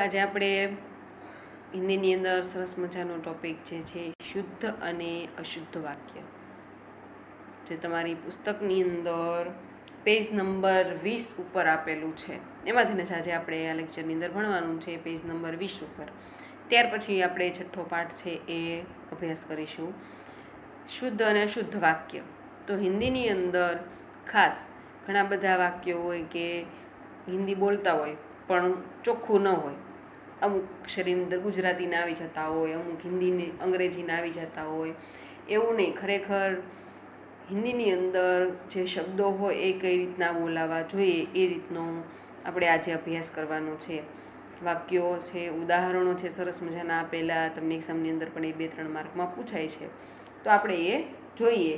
આજે આપણે હિન્દીની અંદર સરસ મજાનો ટોપિક છે શુદ્ધ અને અશુદ્ધ વાક્ય, જે તમારી પુસ્તકની અંદર પેજ નંબર 20 ઉપર આપેલું છે. એમાંથી આજે આપણે આ લેક્ચરની અંદર ભણવાનું છે પેજ નંબર 20 ઉપર. ત્યાર પછી આપણે છઠ્ઠો પાઠ છે એ અભ્યાસ કરીશું, શુદ્ધ અને અશુદ્ધ વાક્ય. તો હિન્દીની અંદર ખાસ ઘણા બધા વાક્યો હોય કે હિન્દી બોલતા હોય પણ ચોખ્ખું ન હોય. અમુક અક્ષરની અંદર ગુજરાતીના આવી જતા હોય, અમુક હિન્દીને અંગ્રેજીના આવી જતા હોય. એવું નહીં, ખરેખર હિન્દીની અંદર જે શબ્દો હોય એ કઈ રીતના બોલાવવા જોઈએ એ રીતનો આપણે આજે અભ્યાસ કરવાનો છે. વાક્યો છે, ઉદાહરણો છે સરસ મજાના આપેલા, તમને એક્ઝામની અંદર પણ એ 2-3 માર્કમાં પૂછાય છે. તો આપણે એ જોઈએ.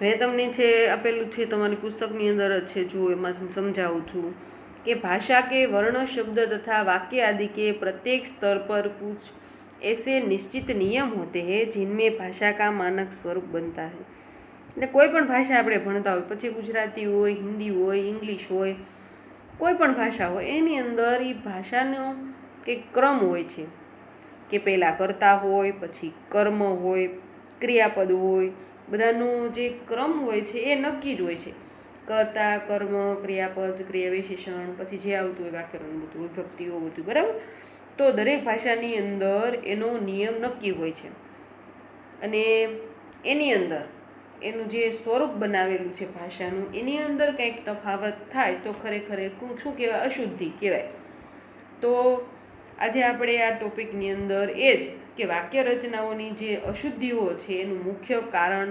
હવે તમને છે આપેલું છે તમારી પુસ્તકની અંદર જ છે, જો એમાંથી સમજાવું છું कि भाषा के वर्ण शब्द तथा वाक्य आदि के प्रत्येक स्तर पर कुछ ऐसे निश्चित नियम होते हैं जिनमें भाषा का मानक स्वरूप बनता है. એટલે કોઈ પણ ભાષા આપણે ભણતા હોય, પછી ગુજરાતી હોય, હિન્દી હોય, ઇંગ્લિશ હોય, કોઈ પણ ભાષા હોય, એની અંદર એ ભાષાનો કંઈક ક્રમ હોય છે કે પહેલાં કર્તા હોય, પછી કર્મ હોય, ક્રિયાપદ હોય, બધાનો જે ક્રમ હોય છે એ નક્કી જ હોય છે. કર્તા, કર્મ, ક્રિયાપદ, ક્રિયા વિશેષણ, પછી જે આવતું હોય વ્યાકરણ, બધું વિભક્તિઓ, બધું બરાબર. તો દરેક ભાષાની અંદર એનો નિયમ નક્કી હોય છે અને એની અંદર એનું જે સ્વરૂપ બનાવેલું છે ભાષાનું, એની અંદર કંઈક તફાવત થાય તો ખરેખર શું કહેવાય? અશુદ્ધિ કહેવાય. તો આજે આપણે આ ટોપિકની અંદર એ જ કે વાક્ય રચનાઓની જે અશુદ્ધિઓ છે એનું મુખ્ય કારણ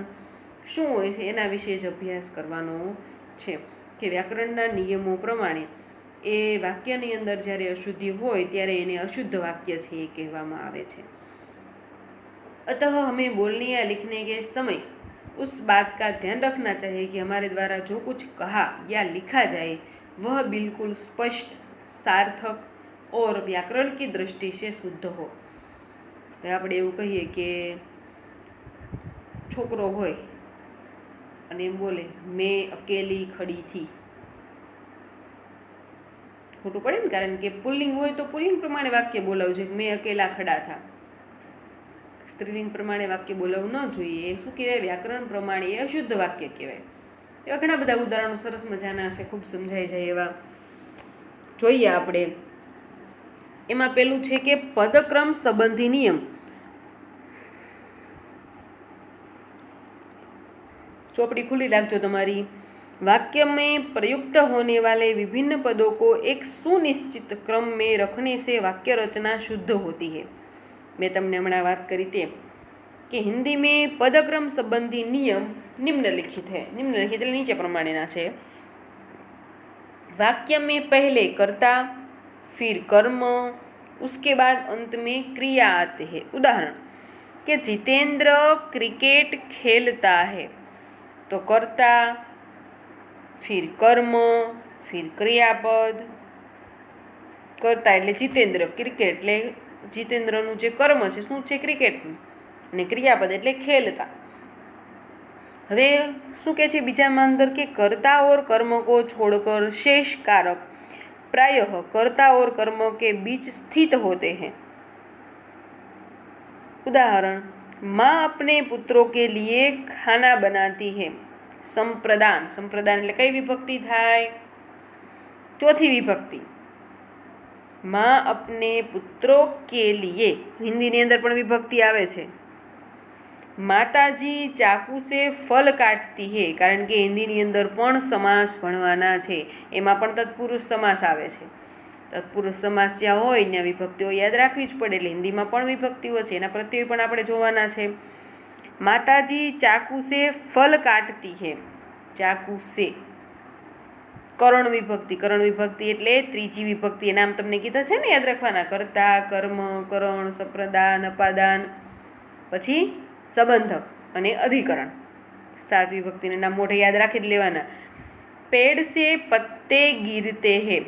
શું હોય છે એના વિશે જ અભ્યાસ કરવાનો છે. કે વ્યાકરણના નિયમો પ્રમાણે એ વાક્યની અંદર જ્યારે અશુદ્ધિ હોય ત્યારે એને અશુદ્ધ વાક્ય છે એ કહેવામાં આવે છે. अतः हमें बोलने या लिखने के समय उस बात का ध्यान रखना चाहिए कि हमारे द्वारा जो कुछ कहा या लिखा जाए वह बिल्कुल स्पष्ट, सार्थक और व्याकरण की दृष्टि से शुद्ध हो. આપણે એવું કહીએ કે છોકરો હોય અને એમ બોલે, મેં અકેલી ખડી થી. ખોટું પડે ને, કારણ કે પુલ્લિંગ હોય તો પુલ્લિંગ પ્રમાણે વાક્ય બોલાવવું જોઈએ, મેં અકેલા ખડા થા. સ્ત્રીલિંગ પ્રમાણે વાક્ય બોલાવવું ન જોઈએ. એ શું કહેવાય? વ્યાકરણ પ્રમાણે એ અશુદ્ધ વાક્ય કહેવાય. એવા ઘણા બધા ઉદાહરણો સરસ મજાના છે, ખૂબ સમજાઈ જાય એવા જોઈએ આપણે. એમાં પેલું છે કે પદક્રમ સંબંધી નિયમ. ચોપડી खुली રાખજો તમારી. वाक्य में प्रयुक्त होने वाले विभिन्न पदों को एक सुनिश्चित क्रम में रखने से वाक्य रचना शुद्ध होती है. मैं तमने हमारा बात करी थी कि हिंदी में पदक्रम संबंधी नियम निम्नलिखित है. निम्नलिखित नीचे प्रमाणेना छे. वाक्य में पहले कर्ता, फिर कर्म, उसके बाद अंत में क्रिया आते हैं. उदाहरण कि जितेंद्र क्रिकेट खेलता है, तो कर्ता, फिर कर्म, फिर क्रियापद. कर्ता એટલે જીતેન્દ્ર, ક્રિકેટ એટલે જીતેન્દ્રનું જે કર્મ છે શું છે? ક્રિકેટનું. અને ક્રિયાપદ એટલે ખેલતા. હવે શું કહે છે બીજામાં અંદર કે कर्ता और कर्म को छोड़कर शेष कारक प्रायः कर्ता और कर्म के बीच स्थित होते हैं. उदाहरण, माँ अपने पुत्रों के लिए खाना बनाती है. संप्रदान, संप्रदान એટલે કઈ વિભક્તિ થાય? ચોથી વિભક્તિ. माँ अपने पुत्रों के लिए, हिंदी अंदर पण विभक्ति आवे छे. माताजी चाकू से फल काटती है, कारण के हिंदी अंदर पण समास भणवाना छे. एमां पण तत्पुरुष समास आवे छे. तत्पुरुष समास ज्यां होय ત્યાં વિભક્તિઓ યાદ રાખવી જ પડે. એટલે હિન્દીમાં પણ વિભક્તિઓ છે, એના પ્રત્યય પણ આપણે જોવાના છે. माताजी चाकू से फल काटती है. चाकू से करण विभक्ति. करण विभक्ति એટલે ત્રીજી વિભક્તિ. નામ તમને કીધા છે ને યાદ રાખવાના. કર્તા, કર્મ, કરણ, સંપ્રદાન, અપાદાન, પછી સંબંધક અને અધિકરણ. 7 વિભક્તિના નામ મોઢે યાદ રાખી જ લેવાના. पेड़ से पत्ते गिरते हैं.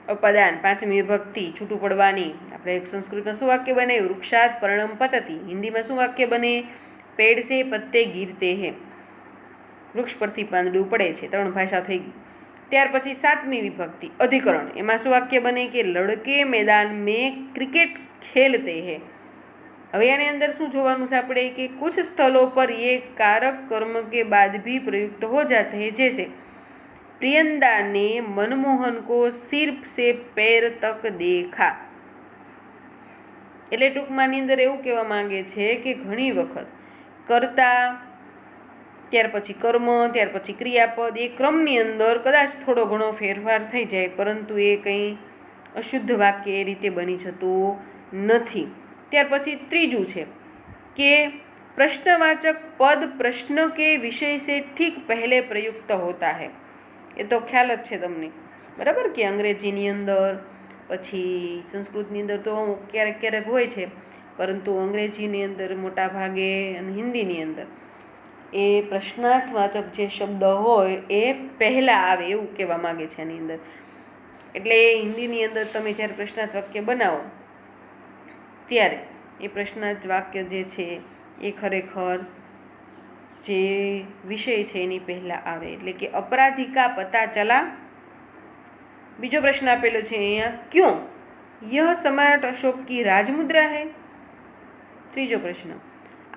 અપાદાન 5મી વિભક્તિ છૂટું પડવાની. આપણે એક સંસ્કૃતમાં શું વાક્ય બને? વૃક્ષાત પર્ણમ પતતિ. હિન્દીમાં શું વાક્ય બને? पेड़ से पत्ते गिरते हैं. વૃક્ષ પરથી પાંદડું પડે છે. 3 ભાષા થઈ ગઈ. ત્યાર પછી 7મી વિભક્તિ અધિકરણ, એમાં શું વાક્ય બને કે લડકે मैदान में क्रिकेट खेलते हैं। હવે આની અંદર શું જોવાનું છે આપણે કે कुछ स्थलों पर ये कारक कर्म के बाद भी प्रयुक्त हो जाते हैं, जैसे प्रियंदा ने मनमोहन को सिर से पैर तक देखा। એટલે ટૂંકમાંની અંદર એવું કહેવા માંગે છે કે ઘણી વખત કર્તા, ત્યાર પછી કર્મ, ત્યાર પછી ક્રિયાપદ, એ ક્રમની અંદર કદાચ થોડો ઘણો ફેરફાર થઈ જાય, પરંતુ એ કંઈ અશુદ્ધ વાક્ય એ રીતે બની જતું નથી। ત્યાર પછી ત્રીજું છે કે પ્રશ્નવાચક પદ પ્રશ્ન કે વિષય से ठीक पहले प्रयुक्त होता है। એ તો ખ્યાલ જ છે તમને, બરાબર, કે અંગ્રેજીની અંદર પછી સંસ્કૃતની અંદર તો ક્યારેક ક્યારેક હોય છે, પરંતુ અંગ્રેજીની અંદર મોટા ભાગે અને હિન્દીની અંદર એ પ્રશ્નાર્થવાચક જે શબ્દ હોય એ પહેલાં આવે એવું કહેવા માગે છે આની અંદર। એટલે હિન્દીની અંદર તમે જ્યારે પ્રશ્નાર્થ વાક્ય બનાવો ત્યારે એ પ્રશ્નાર્થ વાક્ય જે છે એ ખરેખર જે વિષય છે એની પહેલાં આવે, એટલે કે अपराधी का पता चला। બીજો પ્રશ્ન આપેલો છે અહીંયા, क्यों यह सम्राट अशोक की राजमुद्रा है। ત્રીજો પ્રશ્ન,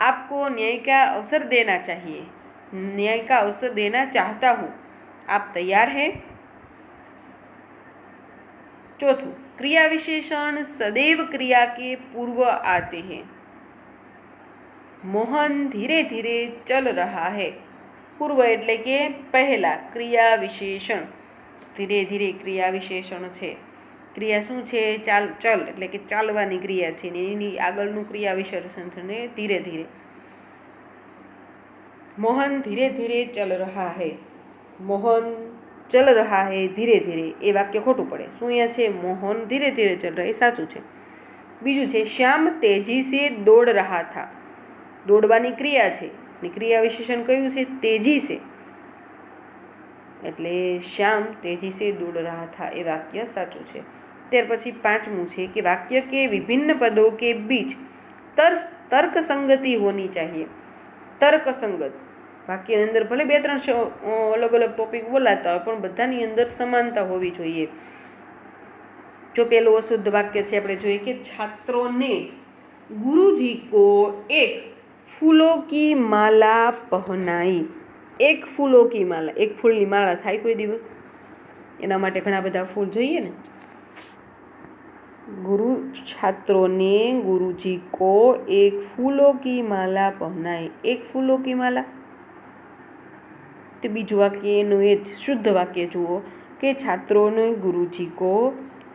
आपको न्याय का अवसर देना चाहिए, न्याय का अवसर देना चाहता हूँ, आप तैयार हैं। चौथું, क्रिया विशेषण सदैव क्रिया के पूर्व आते हैं। मोहन धीरे धीरे चल रहा है। पूर्व એટલે કે પહેલા, ક્રિયા વિશેષણ, ધીરે ધીરે ક્રિયા વિશેષણ છે। ક્રિયા શું છે? ચલ એટલે કે ચાલવાની ક્રિયા છે ને એની આગળનું ક્રિયા વિશેષણ છે ને ધીરે ધીરે। મોહન ધીરે ધીરે ચલ રહા હૈ, મોહન ચલ રહા હૈ ધીરે ધીરે, એ વાક્ય ખોટું પડે। શું અહીંયા છે? મોહન ધીરે ધીરે ચલ રહા, એ સાચું છે। બીજું છે શ્યામ તેજી સે દોડ રહા થા, દોડવાની ક્રિયા છે અને ક્રિયા વિશેષણ કયું છે? તેજી સે, એટલે શ્યામ તેજી સે દોડ રહા થા, એ વાક્ય સાચું છે। ત્યાર પછી પાંચમું છે કે વાક્ય કે વિભિન્ન પદો કે બીચ તર્ક સંગતિ હોની चाहिए। તર્ક સંગત, વાક્યની અંદર ભલે બે ત્રણ અલગ અલગ ટોપિક બોલાતા હોય પણ બધાની અંદર સમાનતા હોવી જોઈએ। જો પેલું અશુદ્ધ વાક્ય છે આપણે જોઈએ કે છાત્રોને ગુરુજી को एक फूलों की माला पहनाई। એક ફૂલો કી માલા, એક ફૂલની માળા થાય કોઈ દિવસ? એના માટે ઘણા બધા ફૂલ જોઈએ ને। गुरु छात्रों ने गुरुजी को एक फूलों की माला पहनाई। एक फूलों की माला, तो बीजू वाक्य एનું એ જ શુદ્ધ વાક્ય જુઓ કે છાત્રોને ગુરુજી को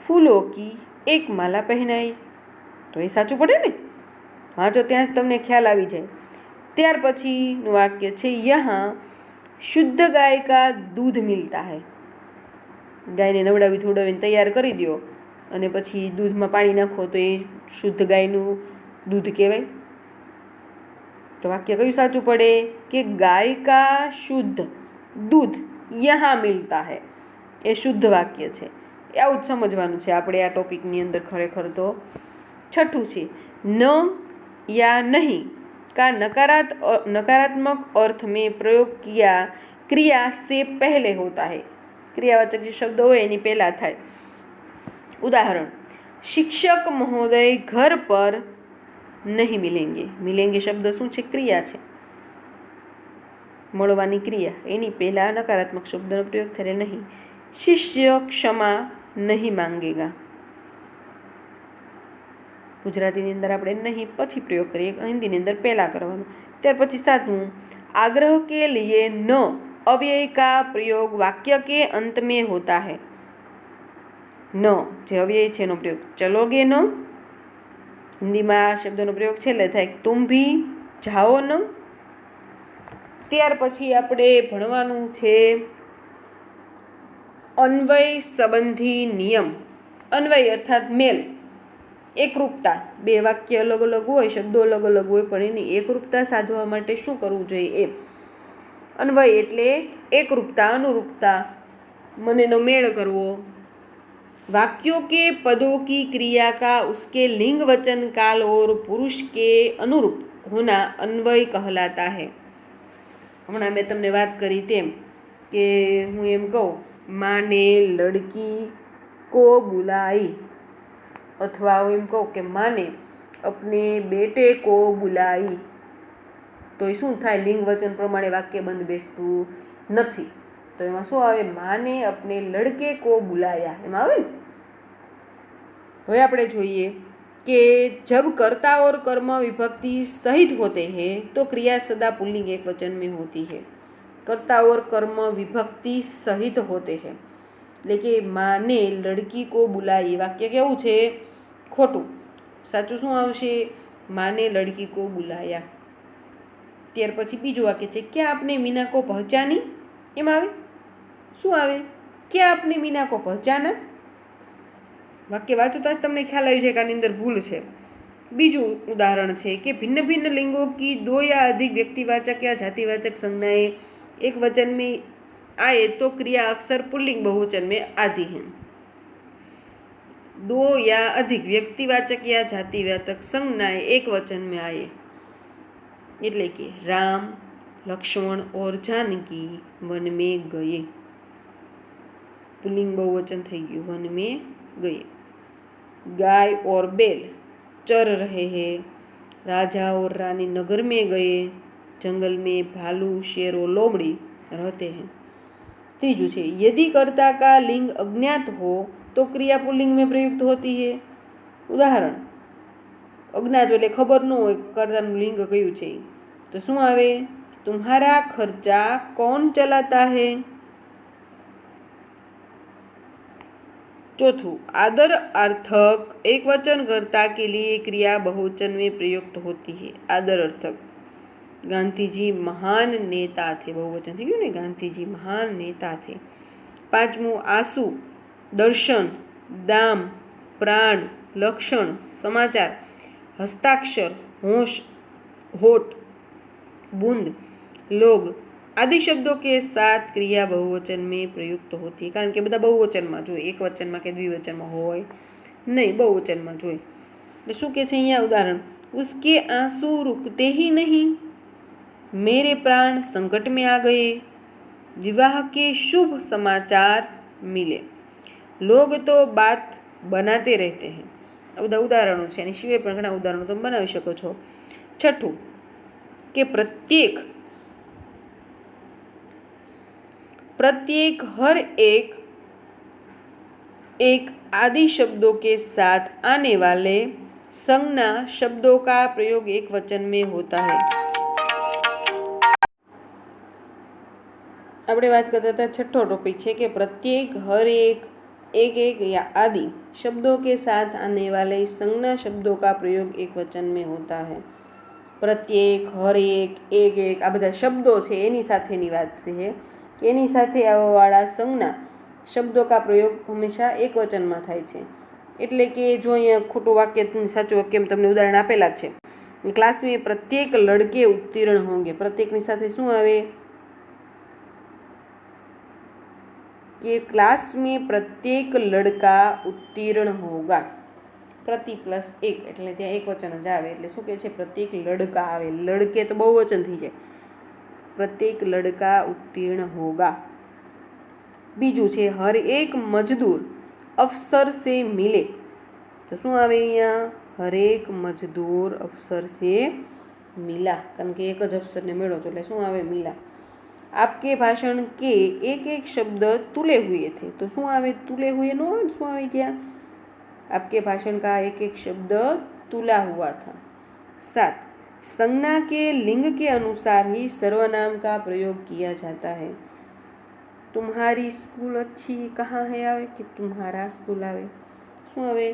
फूलों की एक माला पहनाई, તો એ સાચું પડે ને। વાંચો ત્યાં જ તમને ખ્યાલ આવી જાય। ત્યાર પછીનું વાક્ય છે યહાં શુદ્ધ ગાય કા દૂધ મિલતા હૈ। ગાયને નવડાવી થોડાવીને તૈયાર કરી દો અને પછી દૂધમાં પાણી નાખો તો એ શુદ્ધ ગાયનું દૂધ કહેવાય। તો વાક્ય કયું સાચું પડે કે ગાય કા શુદ્ધ દૂધ યહાં મિલતા હૈ, એ શુદ્ધ વાક્ય છે। આવું જ સમજવાનું છે આપણે આ ટોપિકની અંદર ખરેખર। તો છઠ્ઠું છે ન या नहीं का नकारात्मक अर्थ में प्रयोग किया क्रिया से पहले होता है। क्रियावाचक જે શબ્દ હોય એની પહેલા થાય। ઉદાહરણ, શિક્ષક મહોદય ઘર પર નહીં મિલેંગે। મિલેંગે શબ્દ શું છે? ક્રિયા છે, મળવાની ક્રિયા, એની પહેલા નકારાત્મક શબ્દનો પ્રયોગ થાય નહીં। શિષ્ય ક્ષમા નહીં માંગેગા। ગુજરાતીની અંદર આપણે નહીં પછી પ્રયોગ કરીએ, હિન્દીની અંદર પહેલાં કરવાનું। ત્યાર પછી સાતમું, आग्रह के लिए न अव्यय का प्रयोग वाक्य के अंत में होता है। न જે અવ્યય છે એનો પ્રયોગ ચલોગે ન, હિન્દીમાં આ શબ્દનો પ્રયોગ છેલ્લે થાય તુમ ભી જાઓ ન। ત્યાર પછી આપણે ભણવાનું છે અન્વય સંબંધી નિયમ। અન્વય અર્થાત મેલ, એકરૂપતા, બે વાક્ય અલગ અલગ હોય, શબ્દો અલગ અલગ હોય, પણ એની એકરૂપતા સાધવા માટે શું કરવું જોઈએ? એ અન્વય એટલે એકરૂપતા, અનુરૂપતા, મનેનો મેળ કરવો। वाक्यों के पदों की क्रिया का उसके लिंग वचन काल और पुरुष के अनुरूप होना अन्वय कहलाता है। હમણાં મેં તમને વાત કરી તેમ કે હું એમ કહું माँ ने लड़की को बुलाई, अथवा एम कहो कि माँ ने अपने बेटे को बुलाई, तो शू थाय? लिंग वचन प्रमाणे वाक्य बंध बेसतुं नथी। तो एमां शुं आवे? माँ ने अपने लड़के को बुलाया, एमां आवे ने। हवे आपणे जोईए कि जब कर्ता और कर्म विभक्ति सहित होते हैं तो क्रिया सदा पुल्लिंग एक वचन में होती है। कर्ता और कर्म विभक्ति सहित होते हैं, लेकिन माँ ने लड़की को बुलाई वाक्य केवुं छे? खोटुं। साचुं शुं आवशे? माँ ने लड़की को बुलाया। त्यार पछी बीजुं वाक्य छे, क्या आपने मीना को पहचानी? एम आवे शुं आवे? क्या आपने मीना को पहचाना? वाक्य वाँचो तो तमने ख्याल आई जाए कि आनी अंदर भूल है। बीजू उदाहरण है कि भिन्न भिन्न लिंगों की दो या अधिक व्यक्तिवाचक या जातिवाचक संज्ञाएं एक वचन में आए तो क्रिया अक्सर पुल्लिंग बहुवचन में आती हैं। दो या अधिक व्यक्तिवाचक या जातिवाचक संज्ञाएं एक वचन में आए एटले कि राम, लक्ष्मण और जानकी वन में गए। पुल्लिंग बहुवचन थई गयुं, वन में गए। गाय और बैल चर रहे हैं। राजा और रानी नगर में गए। जंगल में भालू, शेर और लोमड़ी रहते हैं। तीजू छे, यदि कर्ता का लिंग अज्ञात हो तो क्रिया पुल्लिंग में प्रयुक्त होती है। उदाहरण, अज्ञात एटले खबर न होय कर्तानुं लिंग कयुं छे, तो शुं आवे? तुम्हारा खर्चा कौन चलाता है? चौथुं, आदर अर्थक एक वचन कर्ता के लिए क्रिया बहुवचन में प्रयुक्त होती है। आदर अर्थक, गांधी जी महान नेता थे, बहुवचन थी गयुं ने, गांधी जी महान नेता थे। पांचमું, आंसू, दर्शन, दाम, प्राण, लक्षण, समाचार, हस्ताक्षर, होश, होठ, बूंद, लोग आदि शब्दों के साथ क्रिया बहुवचन में प्रयुक्त होती है। कारण के बधा बहुवचन में जोईए, एक वचन में के द्विवचन में होय नहीं, बहुवचन में जोईए। तो शुं कहे छे अहींया उदाहरण, उसके आंसू रुकते ही नहीं, मेरे प्राण संकट में आ गए, विवाह के शुभ समाचार मिले। लोग तो बात बनाते रहते हैं। आ बधा उदाहरणों छे, एनी सिवाय पण घणा उदाहरणों તમે બનાવી શકો છો। छठુं કે प्रत्येक हर एक आदि शब्दों के साथ आने वाले संज्ञा शब्दों का प्रयोग एक वचन में होता है। આપણે વાત કરતા હતા, छठो टॉपिक है कि प्रत्येक हर एक या आदि शब्दों के साथ आने वाले संज्ञा शब्दों का प्रयोग एक वचन में होता है। प्रत्येक, हर एक आ बधा शब्दों है एनी साथेनी वात है कि एनी साथे आववाळा संज्ञा शब्दों का प्रयोग हमेशा एक वचन में थाय छे। एटले कि जो अहींया खोटुं वाक्य साचुं वाक्य तमने उदाहरण आपेला छे, क्लास में प्रत्येक लड़के उत्तीर्ण होंगे, प्रत्येकनी साथे शुं आवे कि क्लास में प्रत्येक लड़का उत्तीर्ण होगा। प्रति प्लस एक एटले त्यां एक वचन ज आवे, एटले शुं कहे छे? प्रत्येक लड़का आवे, लड़के तो बहुवचन थई जाय, प्रत्येक लड़का उत्तीर्ण होगा। बीजू छे, हर एक मजदूर अफसर से मिले, तो शुं आवे अहींया? हर एक मजदूर अफसर से मिला, कारण के एक ज अफसर ने मेळ्यो तो एटले शुं आवे? मिला। आपके भाषण के एक शब्द तुले हुए थे, तो शुं आवे? तुले हुए नो आवे, शुं आवे त्यां? आपके भाषण का एक शब्द तुला हुआ था। 7, संज्ञा के लिंग के अनुसार ही सर्वनाम का प्रयोग किया जाता है। तुम्हारी स्कूल अच्छी कहाँ है आवे कि तुम्हारा स्कूल आवे, शुं आवे?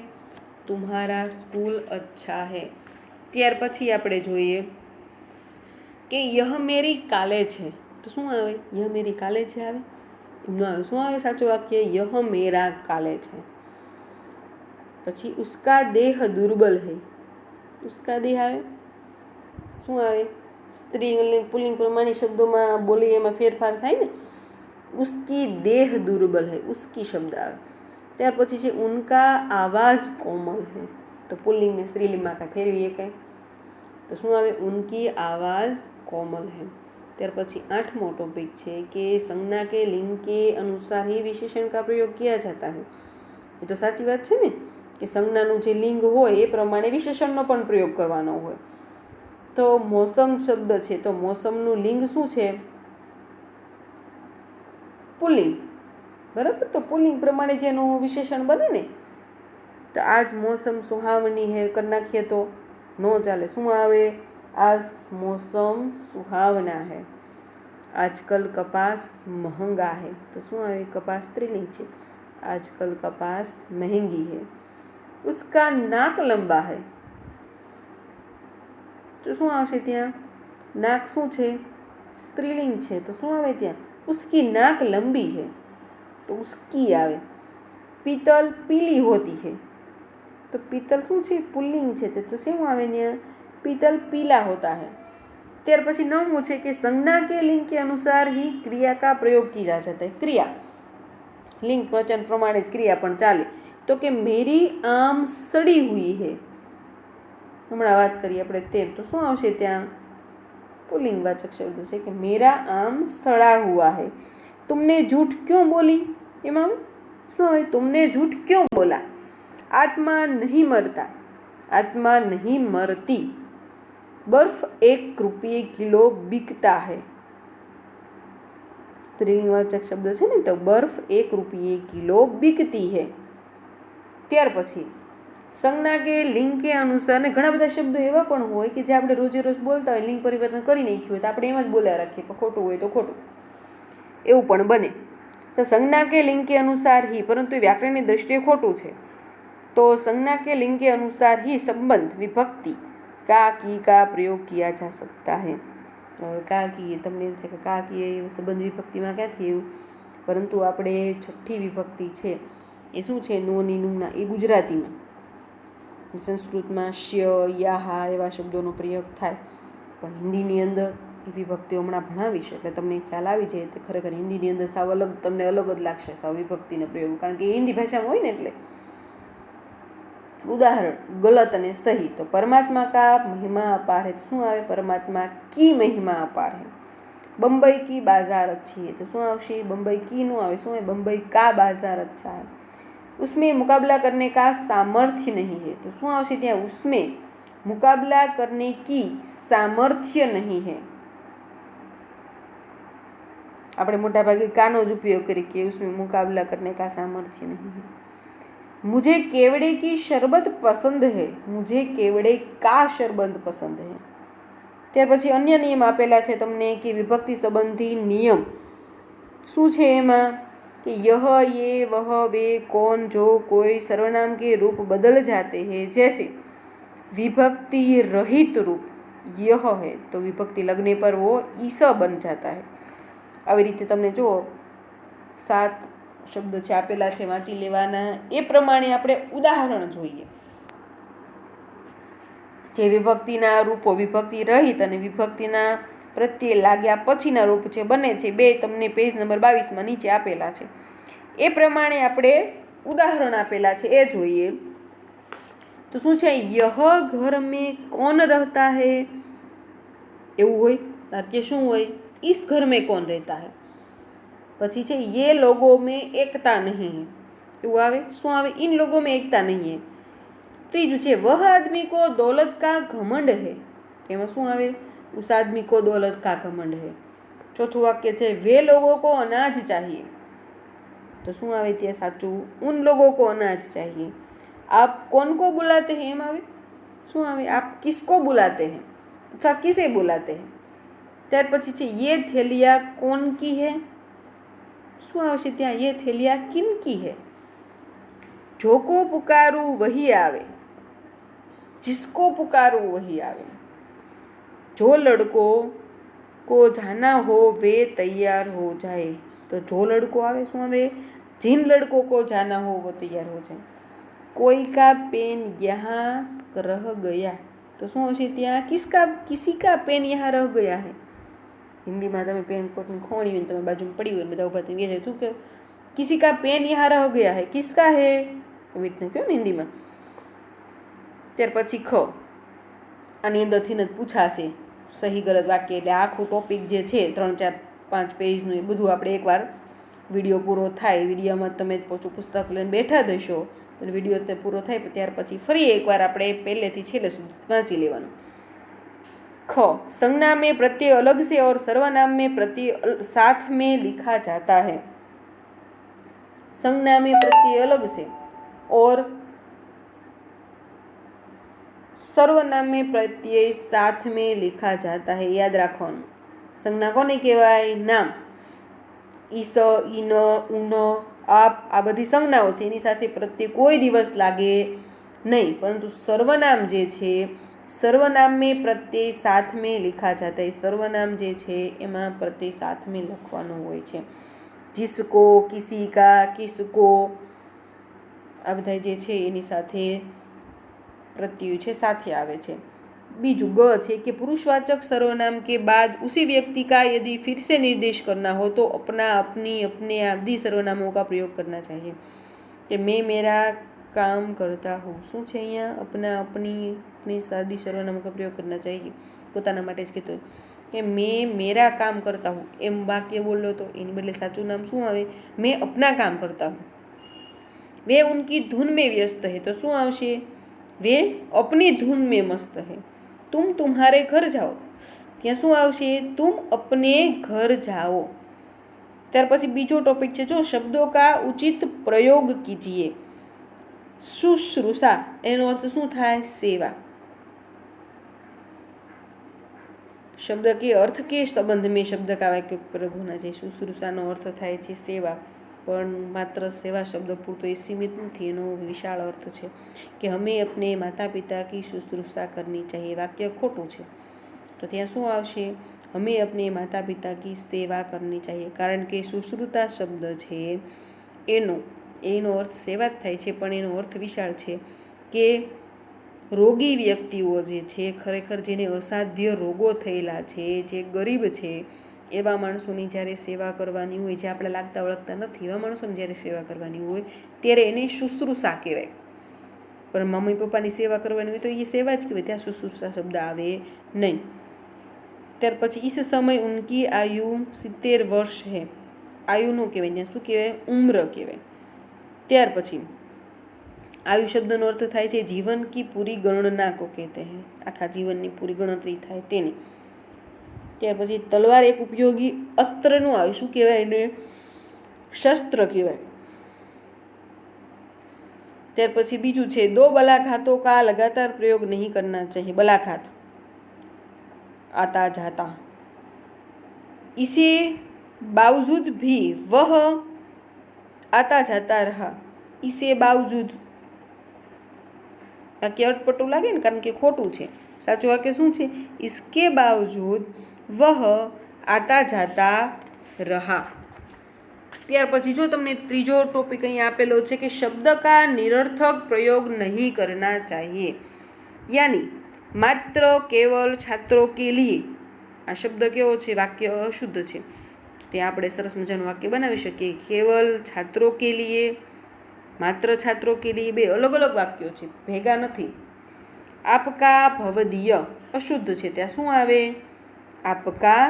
तुम्हारा स्कूल अच्छा है। त्यार पछी आपणे जोईए कि यह मेरी कॉलेज है, तो शुं आवे? यह मेरी कॉलेज है आवे, एमनो आवे, शुं आवे साचुं वाक्य? यह मेरा कॉलेज है। पछी उसका देह दुर्बल है, उसका देह आवे, शुं आवे? स्त्रीलिंग पुल्लिंग प्रमाणे शब्दों में बोली एमां फेरफार थाय ने, उसकी देह दुर्बल है, उसकी शब्द आवे। त्यार पछी छे उनका आवाज कोमल है, तो पुल्लिंग ने स्त्रीलिंग में कांई फेरवीए कांई, तो शुं आवे? उनकी आवाज कोमल है। ત્યાર પછી 8મો टॉपिक છે કે संज्ञा के लिंग के अनुसार ही विशेषण का प्रयोग किया जाता है। એ તો સાચી વાત છે ને કે સંજ્ઞાનું જે લિંગ હોય એ પ્રમાણે વિશેષણનો પણ પ્રયોગ કરવાનો હોય। તો મોસમ શબ્દ છે તો મોસમનું લિંગ શું છે? પુલ્લિંગ, બરાબર। તો પુલ્લિંગ પ્રમાણે જેનું વિશેષણ બને ને, તો આજ મોસમ સુહાવની હે કરી નાખીએ તો નો ચાલે। શું આવે? आज मौसम सुहावना है। आजकल कपास महंगा है, तो शू आवे? कपास स्त्रीलिंग है। आजकल कपास महंगी है। उसका नाक लंबा है, तो शू आवशे त्यां? नाक शू छे? स्त्रीलिंग है, तो शू आवे त्यां? उसकी नाक लंबी है, तो उसकी आवे। पीतल पीली होती है, तो पीतल शू छे? पुल्लिंग है, तो शू आवे त्यां? पीतल पीला होता है। त्यार पछी 9मो छे कि संज्ञा के लिंग के अनुसार ही क्रिया का प्रयोग किया जाता है। क्रिया लिंग वचन प्रमाणे ज क्रिया पण चाले। तो कि मेरी आम सड़ी हुई है, हमणां वात करीए आपणे तेम, तो शुं आवशे त्यां? पुल्लिंगवाचक शब्द छे कि मेरा आम सड़ा हुआ है। तुमने झूठ क्यों बोली? एमां शुं आवे? तुमने झूठ क्यों बोला? आत्मा नहीं मरता, आत्मा नहीं मरती। बर्फ 1 रुपये किलो बिकता है। स्त्रीलिंगवाचक शब्द है ने, तो बर्फ 1 रुपये किलो बिकती है। त्यार पछी संज्ञा के लिंग के अनुसार ने घणा बधा शब्दों एवा पण होय कि जे आपणे रोजे रोज बोलता होय, लिंग परिवर्तन करी नाख्युं होय तो आपणे एम ज बोल्या राखीए, पण खोटुं होय तो खोटुं, एवुं पण बने। तो संज्ञा के लिंग के अनुसार ही, परंतु व्याकरणनी दृष्टिए खोटुं छे। तो संज्ञा के लिंग के अनुसार ही संबंध विभक्ति का की का प्रयोग किया जा सकता है। का की तमने एम थाय के का की संबंध विभक्ति में क्या थी, परंतु आपणे छठी विभक्ति छे ए शुं छे? नोनी नुना, ए गुजराती में। संस्कृत में श्य या हा एवा शब्दों प्रयोग थाय, पण हिंदी अंदर ए विभक्तिओ हमणां भणावीश एटले तमने ख्याल आवी जाय। तो खरेखर हिंदी अंदर साव अलग तमने अलग ज लागशे साव विभक्तिनो प्रयोग, कारण के हिंदी भाषामां होय ने एटले। उदाहरण गलत अने सही, तो परमात्मा का महिमा अपार है, तो शू आवे? परमात्मा की महिमा अपार है। बम्बई की बाजार अच्छी है, तो शू आवशे? बम्बई की नो आवे, शू आवे? बम्बई का बाजार अच्छा है। उसमें मुकाबला करने का सामर्थ्य नहीं है, तो शू आवशे त्यां? उसमें मुकाबला करने की सामर्थ्य नहीं है। आपणे मोटा भागे कानो ज उपयोग करीए कि उसमें मुकाबला करने का सामर्थ्य नहीं है। मुझे केवड़े की शरबत पसंद है, मुझे केवड़े का शरबत पसंद है। त्यार पछी अन्य नियम आपेला छे तमने कि विभक्ति संबंधी नियम शुं छे एमां कि यह, ये, वह, वे, कौन, जो, कोई सर्वनाम के रूप बदल जाते हैं। जैसे विभक्ति रहित रूप यह है, तो विभक्ति लगने पर वो ईस बन जाता है। આવી રીતે તમને જો 7 શબ્દ છે આપેલા છે, વાંચી લેવાના। એ પ્રમાણે આપણે ઉદાહરણ જોઈએ જે વિભક્તિના રૂપો, વિભક્તિ રહિત અને વિભક્તિના પ્રત્યે लाग्या પછીના રૂપ જે બને છે, બે તમને પેજ નંબર 22 નીચે આપેલા છે। એ પ્રમાણે આપણે ઉદાહરણ આપેલા છે એ જોઈએ। તો શું છે? यह घर में कौन रहता है, એવું હોય વાક્ય। શું હોય? इस घर में कौन रहता है। पछी छे ये लोगों में एकता नहीं है, एवुं आवे। शुं आवे? इन लोगों में एकता नहीं है। त्रीजું છે वह आदमी को दौलत का घमंड है, एमां शुं आवे? उस आदमी को दौलत का घमंड है। चौथું वाक्य છે वे लोगों को अनाज चाहिए, तो शुं आवे त्यां साचું? उन लोगों को अनाज चाहिए। आप कौन को बुलाते हैं, एम आवे। शुं आवे? आप किसको बुलाते हैं अथवा किसे बुलाते हैं। त्यार पछी छे ये थैलिया कौन की है, शुं आवशे त्यां? ये थैलिया किन की है। जो को पुकारूं वही आवे, जिसको पुकारूं वही आवे। जो लड़कों को जाना हो वे तैयार हो जाए, तो जो लड़को आवे, शुं आवे? जिन लड़कों को जाना हो वो तैयार हो जाए। कोई का पेन यहाँ रह गया, तो शुं आवशे त्यां? किसी का पेन यहाँ रह गया है। हिंदी में तमे पेन कोटनी खोणी होय तमे बाजू में पड़ी होय बधा उभा थईने कहे छे कि किसी का पेन यहाँ रह गया है, किसका है, एवी रीतना कहो ने हिंदी में। त्यार पछी ख, आनी अंदरथी न पूछाशे સહી ગલત વાક્ય એટલે આખું ટોપિક જે છે 3-4-5 પેજનું એ બધું આપણે એકવાર વિડીયો પૂરો થાય, વિડીયોમાં તમે પોચું પુસ્તક લઈને બેઠા થશો અને વિડીયો તે પૂરો થાય ત્યાર પછી ફરી એકવાર આપણે પહેલેથી છેલ્લે સુધી વાંચી લેવાનું. ख, संज्ञा में प्रत्यय अलग से और सर्वनाम में प्रत्यय साथ में लिखा जाता है. संज्ञा में प्रत्यय अलग से और सर्वनाम में प्रत्यय साथ में लिखा जाता है. याद રાખવાનું. સંજ્ઞા કોને કહેવાય? નામ. ઈસ, ઈન, ઉન, આપ આ બધી સંજ્ઞાઓ છે, એની સાથે પ્રત્યય કોઈ દિવસ લાગે નહીં, પરંતુ સર્વનામ જે છે सर्वनाम में प्रत्यय साथ में लिखा जाता है. सर्वनाम जे छे एमां प्रत्यय साथ में लखवानो होय छे. जिसको, किसी का, किसको आ बधा जे छे एनी साथे प्रत्यय छे साथे आवे छे. बीजू ग छे कि पुरुषवाचक सर्वनाम के बाद उसी व्यक्ति का यदि फिर से निर्देश करना हो तो अपना, अपनी, अपने आदि सर्वनामों का प्रयोग करना चाहिए. कि मैं मेरा काम करता हूँ. શું છે અહીંયા? अपना, अपनी, अपने सादी सर्वनामों का प्रयोग करना चाहिए. પોતાના માટે જ કીધું કે मैं मेरा काम करता हूँ એમ વાક્ય બોલો તો એની બદલે સાચું નામ શું આવે? मैं अपना काम करता हूँ. वे उनकी धुन में व्यस्त है तो શું આવશે? वे अपनी धुन में मस्त है. तुम तुम्हारे घर जाओ ત્યાં શું આવશે? तुम अपने घर जाओ. ત્યાર પછી બીજો ટોપિક છે જો શબ્દો का उचित प्रयोग कीजिए. शुश्रूषा એનો અર્થ શું થાય? સેવા. शब्द के अर्थ के संबंध में शब्द का वाक्य प्रयोग होना चाहिए. शुश्रूषाનો અર્થ થાય છે સેવા, પણ માત્ર સેવા શબ્દ પૂરતો એ સીમિત નથી, એનો વિશાળ અર્થ છે કે હમે अपने माता पिता की शुश्रूषा करनी चाहिए. વાક્ય ખોટું છે તો ત્યાં શું આવશે? हमें अपने माता पिता की सेवा करनी चाहिए. કારણ કે શુશ્રુતા શબ્દ છે એનો અર્થ સેવા જ થાય છે, પણ એનો અર્થ વિશાળ છે કે રોગી વ્યક્તિઓ જે છે, ખરેખર જેને અસાધ્ય રોગો થયેલા છે, જે ગરીબ છે, એવા માણસોની જ્યારે સેવા કરવાની હોય, જે આપણે લાગતા વળગતા નથી એવા માણસોની જ્યારે સેવા કરવાની હોય ત્યારે એને શુશ્રૂષા કહેવાય. પણ મમ્મી પપ્પાની સેવા કરવાની હોય તો એ સેવા જ કહેવાય, ત્યાં શુશ્રૂષા શબ્દ આવે નહીં. ત્યાર પછી इस समय उनकी आयु 70 वर्ष है. આયુનું કહેવાય, ત્યાં શું કહેવાય? ઉમ્ર કહેવાય. ત્યાર પછી आयु शब्दનો અર્થ થાય છે જીવન કી પૂરી ગણના કો કહેતે હૈ. આખા જીવનની પૂરી ગણતરી થાય તેને. ત્યાર પછી તલવાર એક ઉપયોગી અસ્ત્રનું આવે, શું કહેવાય એને? શસ્ત્ર કહેવાય. ત્યાર પછી બીજું છે દો બલાઘાતો કા લગાતાર પ્રયોગ નહીં કરના ચાહીએ. બલાઘાત आता जाता. इसे बावजूद भी वह आता जाता रहा. इसे बावजूद વાક્ય અટપટું લાગે ને, કારણ કે ખોટું છે. સાચું વાક્ય શું છે? इसके बावजूद वह आता जाता रहा. ત્યાર પછી જો તમને ત્રીજો ટોપિક અહીં આપેલો છે કે શબ્દ કા નિરર્થક પ્રયોગ નહીં કરના ચાહીએ. યાની માત્ર કેવલ છાત્રો કે લીએ. આ શબ્દ કેવો છે? વાક્ય અશુદ્ધ છે. ત્યાં આપણે સરસ મજાનું વાક્ય બનાવી શકીએ. કેવલ છાત્રો કે લીએ, માત્ર છાત્રો કે લીએ, બે અલગ અલગ વાક્યો છે, ભેગા નથી. આપકા ભવદીય અશુદ્ધ છે, ત્યાં શું આવે? આપકા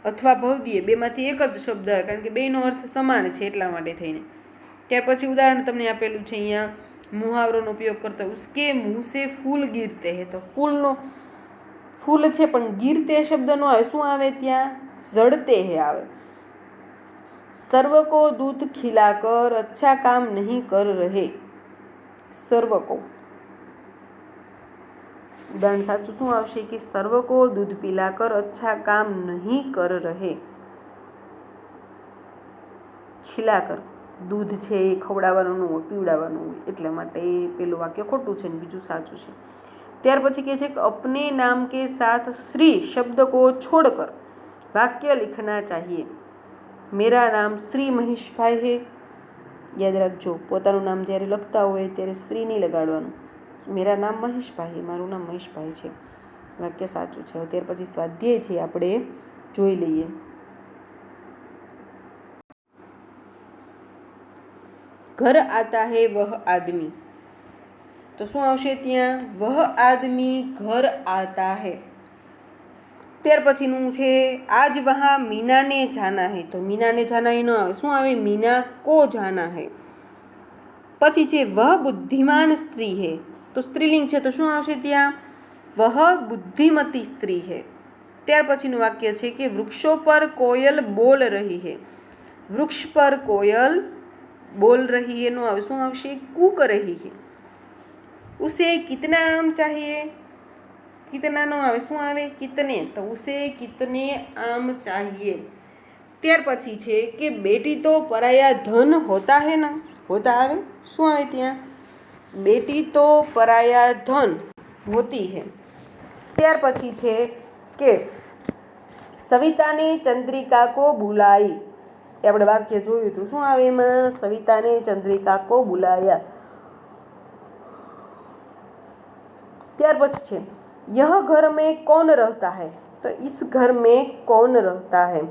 અથવા ભવદીય, બેમાંથી એક જ શબ્દ આવે, કારણ કે બેનો અર્થ સમાન છે એટલા માટે થઈને. ત્યાર પછી ઉદાહરણ તમને આપેલું છે અહીંયા મુહાવરોનો ઉપયોગ કરતા. ઉસકે મુંહ સે ફૂલ ગીરતે હે. તો ફૂલનો ફૂલ છે પણ ગીરતે શબ્દ નો આવે, શું આવે ત્યાં? જડતે હે આવે. સર્વ કો દૂધ ખિલાકર અચ્છા કામ નહીં કર રહે. સર્વ કો ઉદાહરણ સાચું શું આવશે કે સર્વ કો દૂધ પિલાકર અચ્છા કામ નહીં કર રહે. ખિલાકર દૂધ છે એ ખવડાવવાનું હોય, પીવડાવવાનું હોય, એટલા માટે એ પેલું વાક્ય ખોટું છે ને બીજું સાચું છે. ત્યાર પછી કહે છે કે અપને નામ કે સાથ શ્રી શબ્દ કો છોડકર વાક્ય लिखना चाहिए. मेरा नाम श्री મહેશભાઈ હે. યાદ રાખજો, પોતાનું નામ જ્યારે લખતા હોય ત્યારે શ્રી નહીં લગાડવાનું. મેરા નામ મહેશભાઈ, મારું નામ મહેશભાઈ છે, વાક્ય સાચું છે. ત્યાર પછી સ્વાધ્યાય છે, આપણે જોઈ લઈએ. ઘર આતા હે વહ આદમી. તો શું આવશે ત્યાં? વહ આદમી ઘર આતા હે. ત્યાર પછીનું છે આજ વહાં મીનાને જાના હે, તો મીનાને જાના હે ન આવે, શું આવે? મીના કો જાના હે. પછી છે વહ બુદ્ધિમાન સ્ત્રી હે, તો સ્ત્રીલિંગ છે તો શું આવશે ત્યાં? વહ બુદ્ધિમતી સ્ત્રી હે. ત્યાર પછીનું વાક્ય છે કે વૃક્ષો પર કોયલ બોલ રહી હે, વૃક્ષ પર કોયલ બોલ રહી હે નો આવે, શું આવશે? કૂક રહી હે. ઉસે કિતના આમ ચાહીએ, કિતના નો આવે, શું આવે? કિતને, તો ઉસે કિતને આમ ચાહીએ. ત્યાર પછી છે કે બેટી તો પરાયા ધન હોતા હે ના, હોતા આવે, શું આવે ત્યાં? બેટી તો પરાયા ધન હોતી હે. ત્યાર પછી છે કે સવિતાને ચંદ્રિકા કો બુલાઈ, એ આપણે વાક્ય જોયું હતું, શું આવે એમાં? સવિતાને ચંદ્રિકા કો બુલાયા. ત્યાર પછી છે यह घर में कौन रहता है, तो इस घर में कौन रहता है.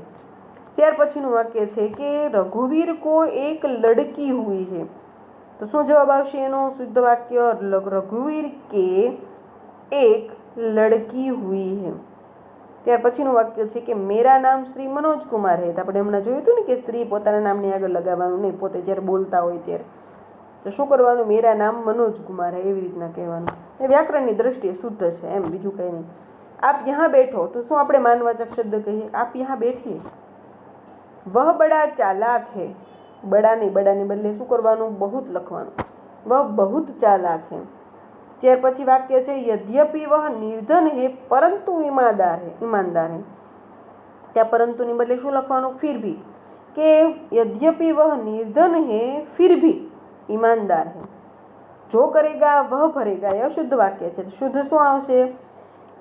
ત્યાર પછીનું વાક્ય છે કે રઘુવીર કો એક લડકી હુઈ હે, તો શું જવાબ આવશે એનો? શુદ્ધ વાક્ય રઘુવીર કે એક લડકી હુઈ હે. ત્યાર પછીનું વાક્ય છે કે મેરા નામ શ્રી મનોજ કુમાર હે, તો આપણે હમણાં જોયું હતું ને કે સ્ત્રી પોતાના નામની આગળ લગાવવાનું નહીં, પોતે જ્યારે બોલતા હોય ત્યારે, તો શું કરવાનું? મેરા નામ મનોજ કુમાર હે, એવી રીતના કહેવાનું. એ વ્યાકરણની દ્રષ્ટિએ શુદ્ધ છે, એમ, બીજું કંઈ નહીં. આપ યહાં બેઠો, તો શું આપણે માનવાચક શબ્દ કહીએ? આપ યહાં બેઠીએ. વહ બડા ચાલાક હે, બડા નહીં, બડાને બદલે શું કરવાનું? બહુત લખવાનું. વહ બહુત ચાલાક હે. ત્યાર પછી વાક્ય છે યદ્યપિ વહ નિર્ધન હે પરંતુ ઈમાનદાર હે, ઈમાનદાર હે. ત્યાં પરંતુની બદલે શું લખવાનું? ફિર ભી, કે यद्यपि वह निर्धन है फिर भी ईमानदार है. जो करेगा वह भरेगा, यह शुद्ध वाक्य છે. શુદ્ધ શું આવશે?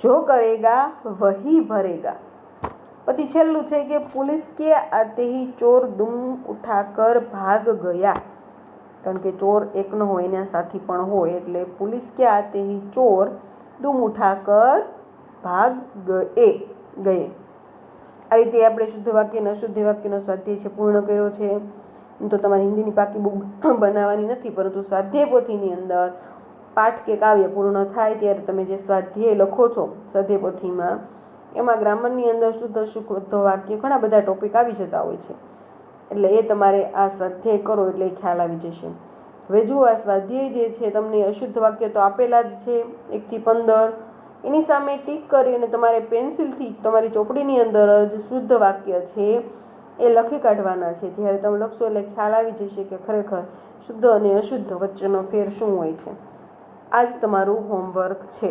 जो करेगा वही भरेगा. પછી છેલ્લું છે કે पुलिस के आते ही चोर दुम उठाकर भाग गया, કારણ કે ચોર એક ન હોય, એના સાથી પણ હોય, એટલે पुलिस के आते ही चोर दुम उठाकर भाग गए. આ રીતે આપણે શુદ્ધ વાક્ય અને અશુદ્ધ વાક્યનો સ્વાધ્યાય છે પૂર્ણ કર્યો છે. તો તમારે હિન્દીની પાકી બુક બનાવવાની નથી, પરંતુ સ્વાધ્યાય પોથીની અંદર પાઠ કે કાવ્ય પૂર્ણ થાય ત્યારે તમે જે સ્વાધ્યાય લખો છો સ્વાધ્યાય પોથીમાં, એમાં ગ્રામરની અંદર શુદ્ધ અશુદ્ધ વાક્ય ઘણા બધા ટોપિક આવી જતા હોય છે, એટલે એ તમારે આ સ્વાધ્યાય કરો એટલે એ ખ્યાલ આવી જશે. હવે જુઓ, આ સ્વાધ્યાય જે છે તમને અશુદ્ધ વાક્ય તો આપેલા જ છે 1 થી 15, એની સામે ટીક કરી અને તમારે પેન્સિલથી તમારી ચોપડીની અંદર જ શુદ્ધ વાક્ય છે એ લખી કાઢવાના છે. જ્યારે તમે લખશો એટલે ખ્યાલ આવી જશે કે ખરેખર શુદ્ધ અને અશુદ્ધ વચ્ચેનો ફેર શું હોય છે. આ જ તમારું હોમવર્ક છે.